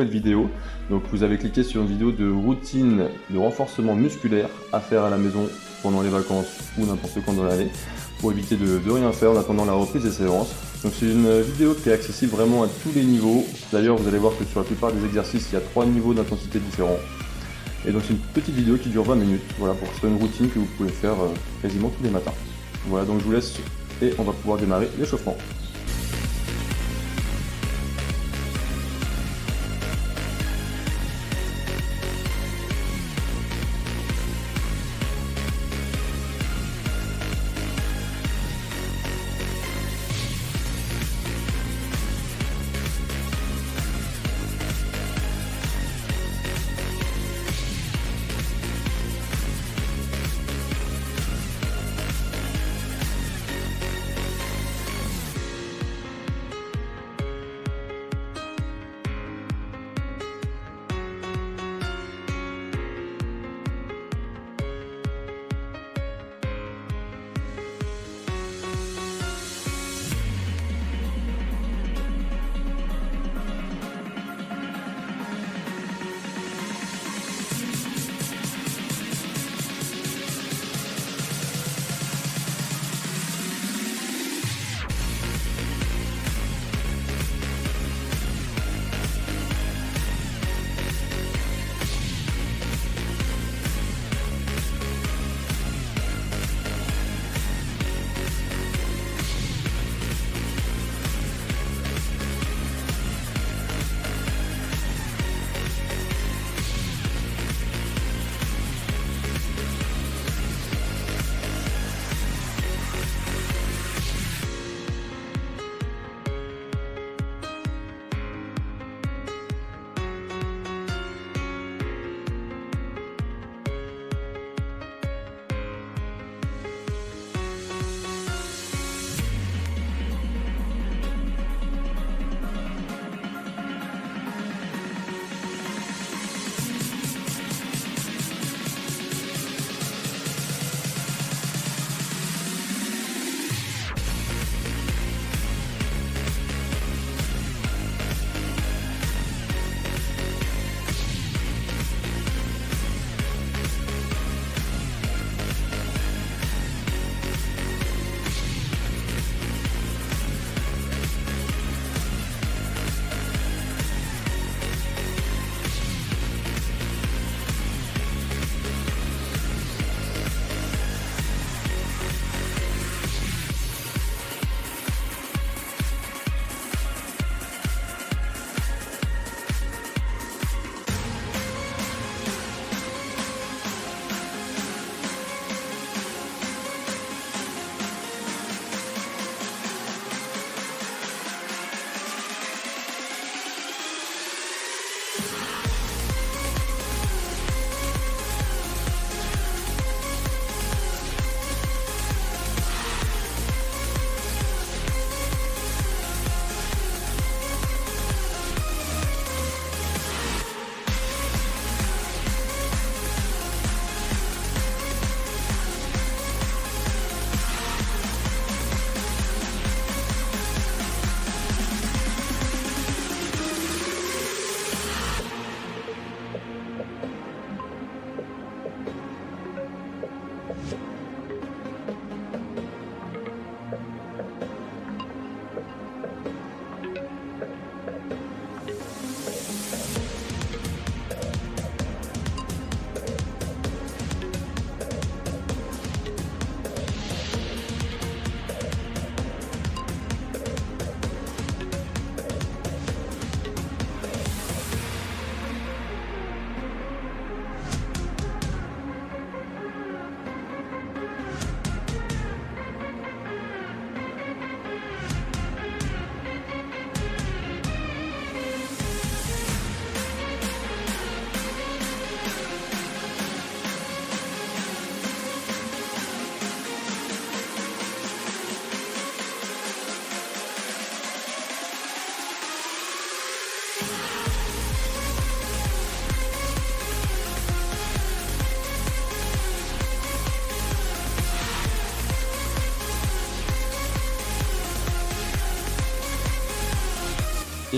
nouvelle vidéo. Donc vous avez cliqué sur une vidéo de routine de renforcement musculaire à faire à la maison pendant les vacances ou n'importe quand dans l'année pour éviter de rien faire en attendant la reprise des séances. Donc c'est une vidéo qui est accessible vraiment à tous les niveaux. D'ailleurs vous allez voir que sur la plupart des exercices il y a 3 niveaux d'intensité différents. Et donc c'est une petite vidéo qui dure 20 minutes, voilà, pour faire une routine que vous pouvez faire quasiment tous les matins. Voilà, donc je vous laisse et on va pouvoir démarrer l'échauffement.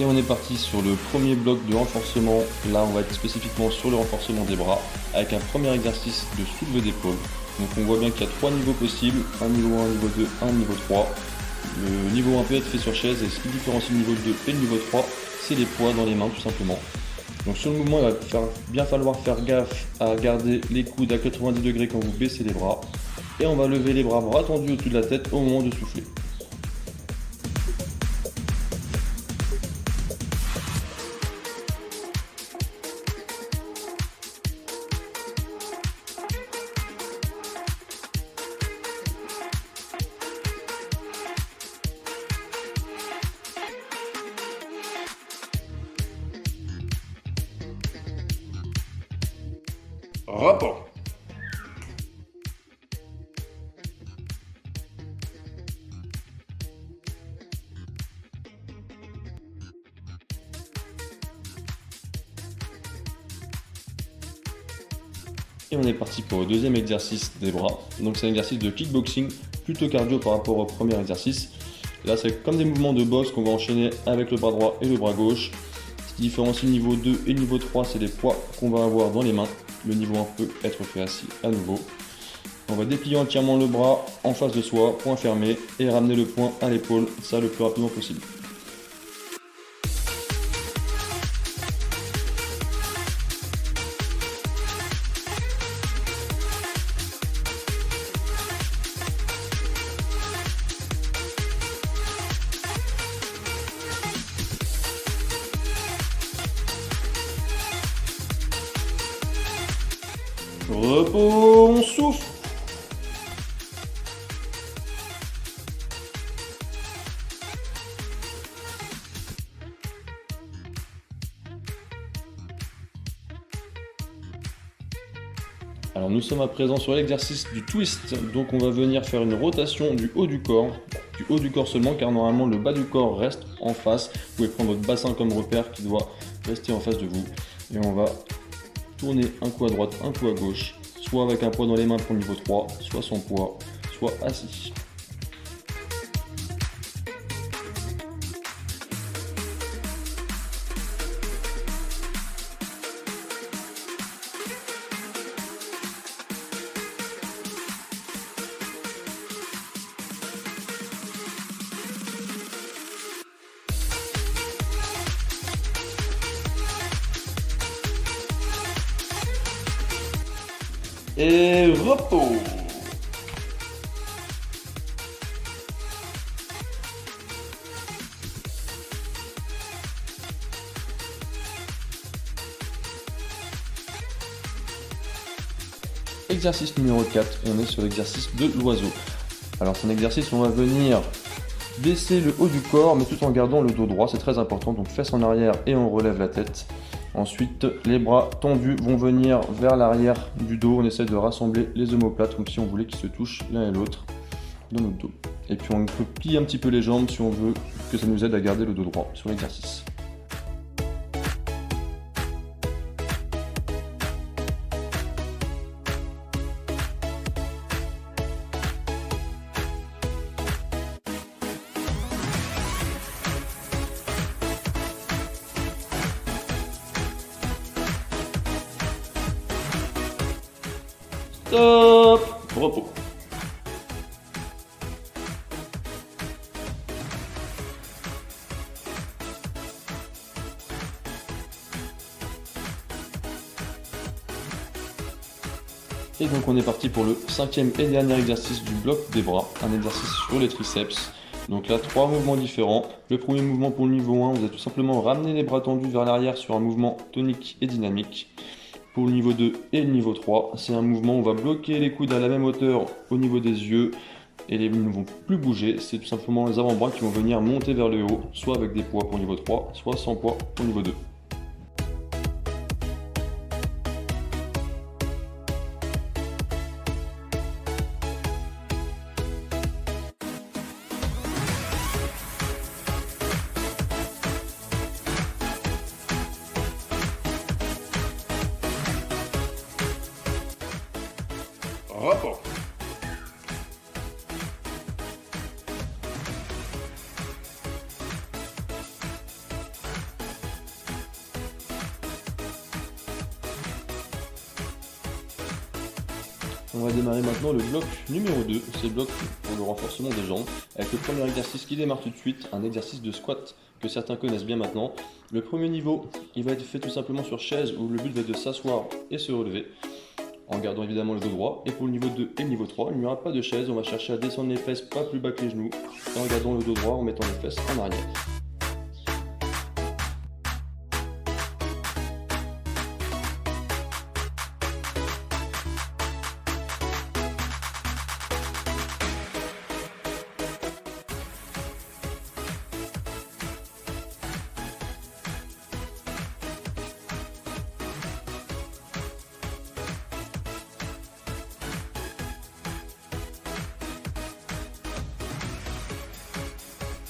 Et on est parti sur le premier bloc de renforcement. Là, on va être spécifiquement sur le renforcement des bras avec un premier exercice de soulevé d'épaule. Donc on voit bien qu'il y a 3 niveaux possibles, un niveau 1, niveau 2, un niveau 3. Le niveau 1 peut être fait sur chaise et ce qui différencie le niveau 2 et le niveau 3, c'est les poids dans les mains tout simplement. Donc sur le mouvement, il va bien falloir faire gaffe à garder les coudes à 90 degrés quand vous baissez les bras. Et on va lever les bras tendus au-dessus de la tête au moment de souffler. Repos. Et on est parti pour le deuxième exercice des bras. Donc c'est un exercice de kickboxing, plutôt cardio par rapport au premier exercice. Là c'est comme des mouvements de boxe qu'on va enchaîner avec le bras droit et le bras gauche. Ce qui différencie le niveau 2 et le niveau 3, c'est les poids qu'on va avoir dans les mains. Le niveau 1 peut être fait assis à nouveau. On va déplier entièrement le bras en face de soi, poing fermé, et ramener le poing à l'épaule, ça le plus rapidement possible. Repos, on souffle. Alors nous sommes à présent sur l'exercice du twist, donc on va venir faire une rotation du haut du corps seulement, car normalement le bas du corps reste en face. Vous pouvez prendre votre bassin comme repère qui doit rester en face de vous, et on va tourner un coup à droite, un coup à gauche, soit avec un poids dans les mains pour le niveau 3, soit sans poids, soit assis. Et repos. Exercice numéro 4, on est sur l'exercice de l'oiseau. Alors c'est un exercice où on va venir baisser le haut du corps mais tout en gardant le dos droit, c'est très important, donc fesses en arrière et on relève la tête. Ensuite les bras tendus vont venir vers l'arrière du dos, on essaie de rassembler les omoplates comme si on voulait qu'ils se touchent l'un et l'autre dans notre dos. Et puis on peut plier un petit peu les jambes si on veut que ça nous aide à garder le dos droit sur l'exercice. Stop. Repos. Et donc on est parti pour le cinquième et dernier exercice du bloc des bras, un exercice sur les triceps. Donc là, 3 mouvements différents. Le premier mouvement pour le niveau 1, vous allez tout simplement ramener les bras tendus vers l'arrière sur un mouvement tonique et dynamique. Pour le niveau 2 et le niveau 3, c'est un mouvement où on va bloquer les coudes à la même hauteur au niveau des yeux et les ne vont plus bouger. C'est tout simplement les avant-bras qui vont venir monter vers le haut, soit avec des poids pour le niveau 3, soit sans poids pour le niveau 2. Repos. On va démarrer maintenant le bloc numéro 2, c'est le bloc pour le renforcement des jambes, avec le premier exercice qui démarre tout de suite, un exercice de squat que certains connaissent bien maintenant. Le premier niveau, il va être fait tout simplement sur chaise où le but va être de s'asseoir et se relever, en gardant évidemment le dos droit. Et pour le niveau 2 et le niveau 3, il n'y aura pas de chaise, on va chercher à descendre les fesses pas plus bas que les genoux, et en gardant le dos droit en mettant les fesses en arrière.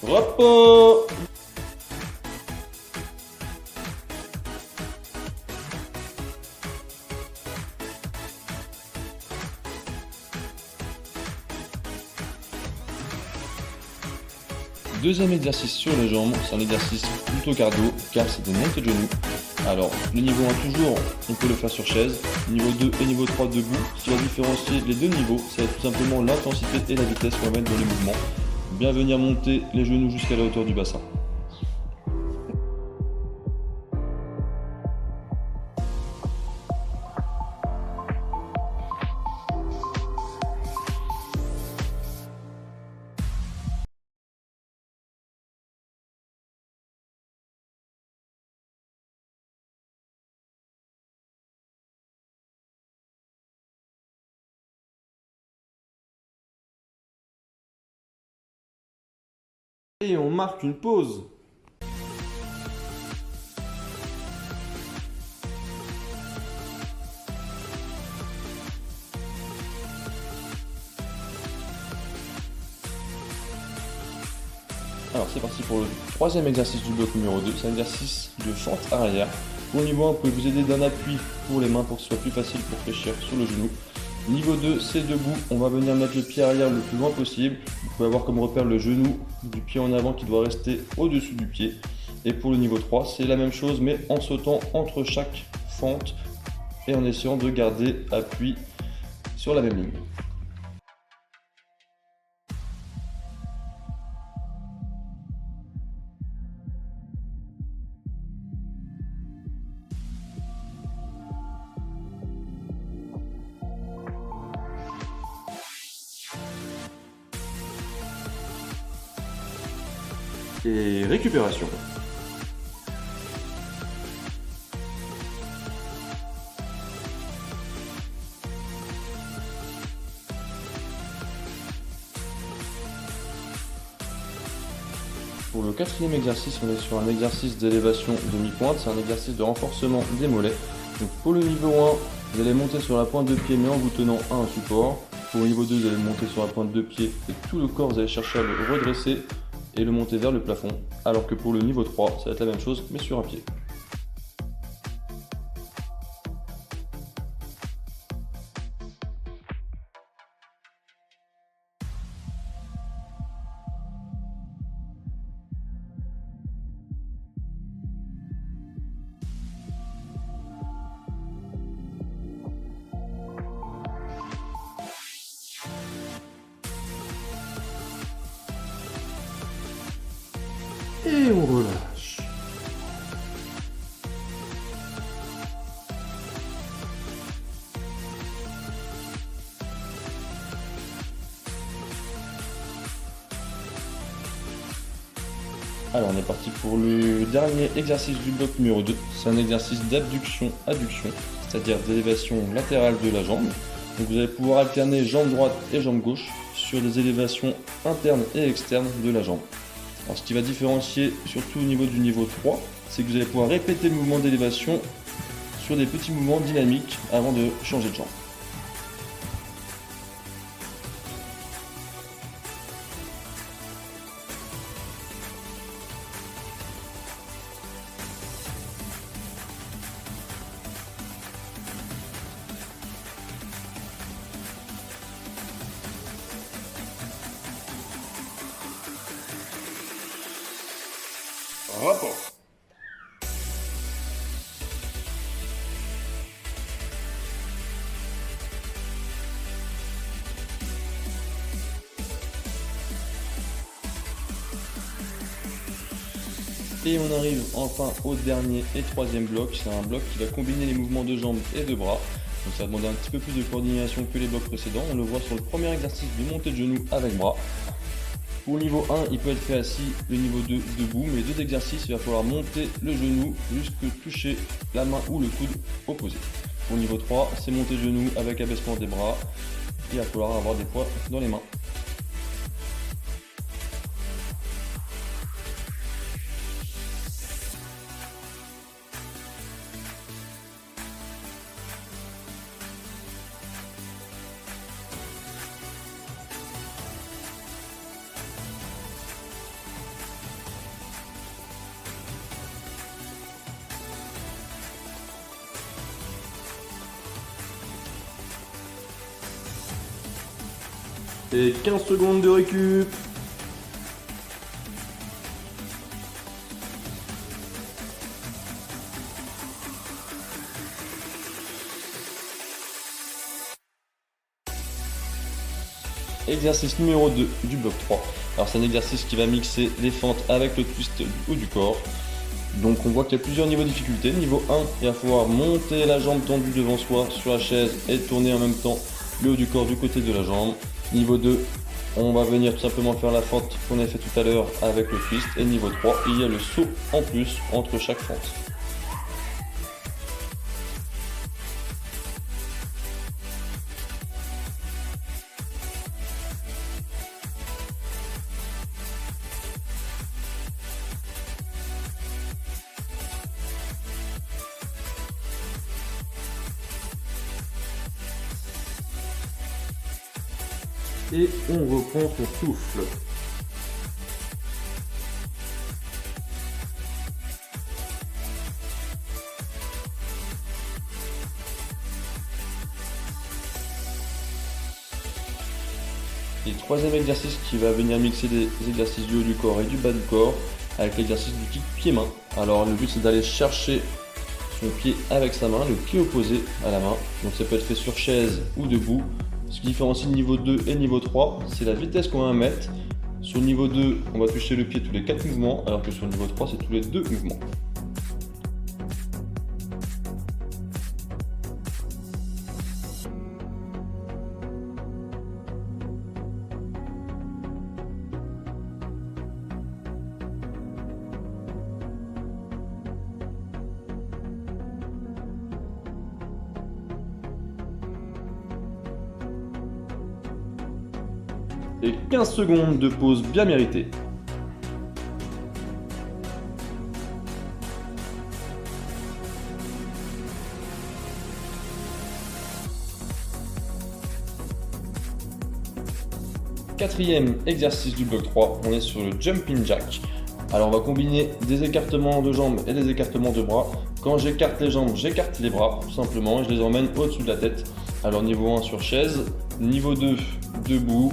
Repos. Deuxième exercice sur les jambes, c'est un exercice plutôt cardio car c'est des montées de genoux. Alors, le niveau 1 toujours, on peut le faire sur chaise, niveau 2 et niveau 3 debout. Ce qui va différencier les deux niveaux, c'est tout simplement l'intensité et la vitesse qu'on va mettre dans les mouvements. Bien venir monter les genoux jusqu'à la hauteur du bassin. Et on marque une pause. Alors c'est parti pour le troisième exercice du bloc numéro 2, c'est un exercice de fente arrière. Au niveau 1, vous pouvez vous aider d'un appui pour les mains pour que ce soit plus facile pour fléchir sur le genou. Niveau 2, c'est debout, on va venir mettre le pied arrière le plus loin possible. Vous pouvez avoir comme repère le genou du pied en avant qui doit rester au-dessus du pied. Et pour le niveau 3, c'est la même chose mais en sautant entre chaque fente et en essayant de garder appui sur la même ligne. Et récupération. Pour le quatrième exercice, on est sur un exercice d'élévation demi-pointe, c'est un exercice de renforcement des mollets. Donc pour le niveau 1, vous allez monter sur la pointe de pied mais en vous tenant à un support. Pour le niveau 2, vous allez monter sur la pointe de pied et tout le corps, vous allez chercher à le redresser et le monter vers le plafond, alors que pour le niveau 3, ça va être la même chose, mais sur un pied. Et on relâche. Alors on est parti pour le dernier exercice du bloc numéro 2. C'est un exercice d'abduction-adduction, c'est-à-dire d'élévation latérale de la jambe. Donc vous allez pouvoir alterner jambe droite et jambe gauche sur des élévations internes et externes de la jambe. Alors ce qui va différencier, surtout au niveau du niveau 3, c'est que vous allez pouvoir répéter le mouvement d'élévation sur des petits mouvements dynamiques avant de changer de jambe. Repos. Et on arrive enfin au dernier et troisième bloc. C'est un bloc qui va combiner les mouvements de jambes et de bras. Donc ça va demander un petit peu plus de coordination que les blocs précédents. On le voit sur le premier exercice de montée de genoux avec bras. Pour le niveau 1, il peut être fait assis, le niveau 2 debout, mais les deux exercices, il va falloir monter le genou jusque toucher la main ou le coude opposé. Pour le niveau 3, c'est monter le genou avec abaissement des bras. Il va falloir avoir des poids dans les mains. Et 15 secondes de récup. Exercice numéro 2 du bloc 3. Alors c'est un exercice qui va mixer les fentes avec le twist du haut du corps. Donc on voit qu'il y a plusieurs niveaux de difficulté. Niveau 1, il va falloir monter la jambe tendue devant soi sur la chaise et tourner en même temps le haut du corps du côté de la jambe. Niveau 2, on va venir tout simplement faire la fente qu'on a fait tout à l'heure avec le twist. Et niveau 3, il y a le saut en plus entre chaque fente. Et on reprend son souffle. Et troisième exercice qui va venir mixer des exercices du haut du corps et du bas du corps avec l'exercice du kick pied-main. Alors le but c'est d'aller chercher son pied avec sa main, le pied opposé à la main. Donc ça peut être fait sur chaise ou debout. Ce qui différencie le niveau 2 et le niveau 3, c'est la vitesse qu'on va mettre. Sur le niveau 2, on va toucher le pied tous les 4 mouvements, alors que sur le niveau 3, c'est tous les 2 mouvements. Et 15 secondes de pause bien méritée. Quatrième exercice du bloc 3, on est sur le jumping jack. Alors on va combiner des écartements de jambes et des écartements de bras. Quand j'écarte les jambes, j'écarte les bras tout simplement et je les emmène au-dessus de la tête. Alors niveau 1 sur chaise, niveau 2 debout,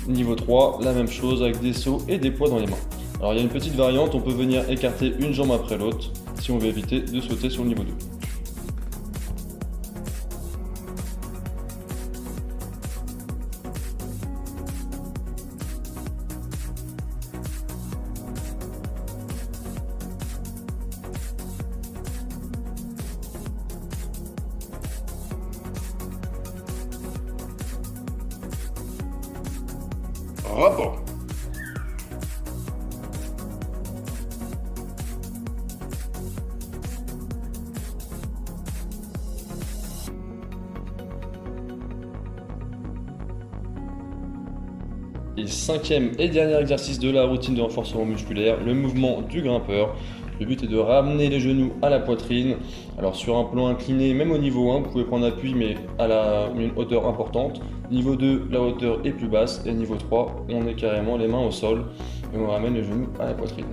niveau 3 la même chose avec des sauts et des poids dans les mains. Alors il y a une petite variante, on peut venir écarter une jambe après l'autre si on veut éviter de sauter sur le niveau 2. Rapport. Et cinquième et dernier exercice de la routine de renforcement musculaire, le mouvement du grimpeur. Le but est de ramener les genoux à la poitrine. Alors sur un plan incliné, même au niveau 1, vous pouvez prendre appui mais à une hauteur importante. Niveau 2, la hauteur est plus basse. Et niveau 3, on est carrément les mains au sol et on ramène les genoux à la poitrine.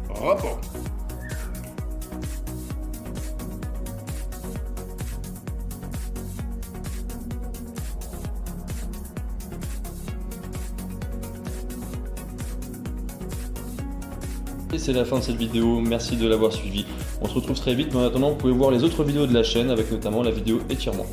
Rapport. Et c'est la fin de cette vidéo, merci de l'avoir suivi. On se retrouve très vite, mais en attendant, vous pouvez voir les autres vidéos de la chaîne, avec notamment la vidéo étirement.